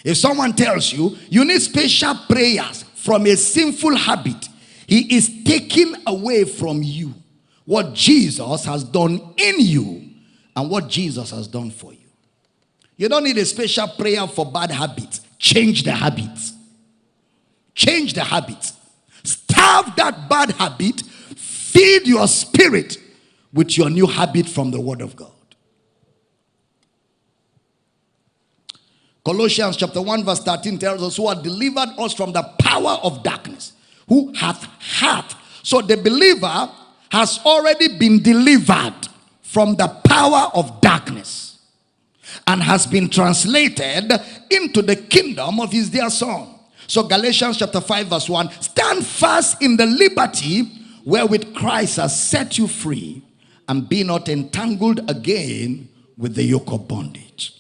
If someone tells you you need special prayers from a sinful habit, he is taking away from you what Jesus has done in you and what Jesus has done for you. You don't need a special prayer for bad habits. Change the habits. Change the habits. Starve that bad habit. Feed your spirit with your new habit from the Word of God. Colossians chapter 1 verse 13 tells us, who have delivered us from the power of darkness. Who hath. So the believer has already been delivered from the power of darkness and has been translated into the kingdom of his dear Son. So Galatians chapter 5 verse 1, stand fast in the liberty wherewith Christ has set you free, and be not entangled again with the yoke of bondage.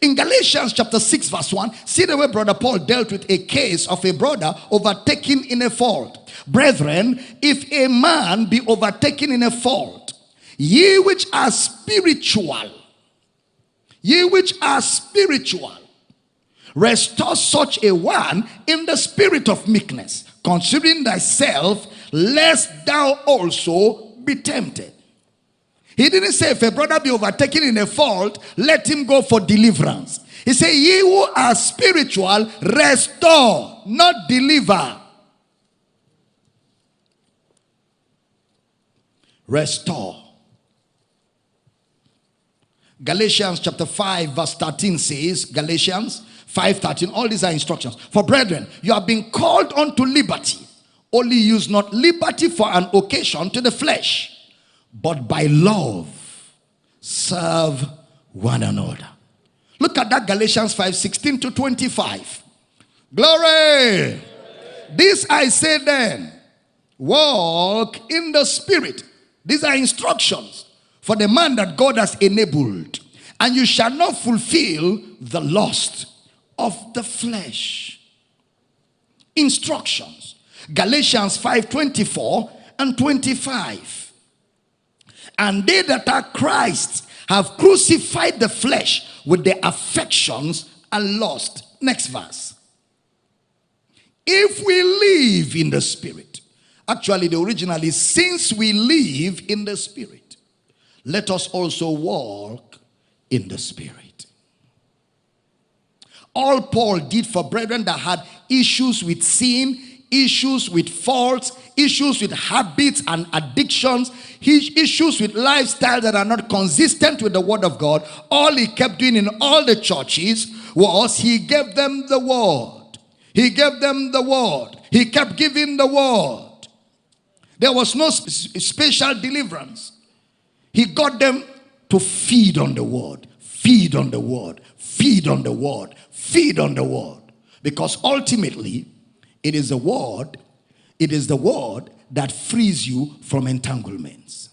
In Galatians chapter 6 verse 1, see the way Brother Paul dealt with a case of a brother overtaken in a fault. Brethren, if a man be overtaken in a fault, ye which are spiritual, restore such a one in the spirit of meekness, considering thyself, lest thou also be tempted. He didn't say if a brother be overtaken in a fault, let him go for deliverance. He said, ye who are spiritual, restore, not deliver. Restore. Galatians chapter 5 verse 13 says, Galatians 5:13, all these are instructions. For brethren, you have been called unto liberty. Only use not liberty for an occasion to the flesh, but by love serve one another. Look at that, Galatians 5:16 to 25. Glory. This I say then, walk in the spirit. These are instructions for the man that God has enabled. And you shall not fulfill the lust of the flesh. Instructions. Galatians 5:24 and 25. And they that are Christ have crucified the flesh with their affections and lust. Next verse. If we live in the spirit. Actually, the original is, since we live in the spirit, let us also walk in the spirit. All Paul did for brethren that had issues with sin, issues with faults, issues with habits and addictions, issues with lifestyles that are not consistent with the word of God, all he kept doing in all the churches was he gave them the word. He gave them the word. He kept giving the word. There was no special deliverance. He got them to feed on the word. Feed on the word. Feed on the word. Feed on the word. Because ultimately, it is the word that frees you from entanglements.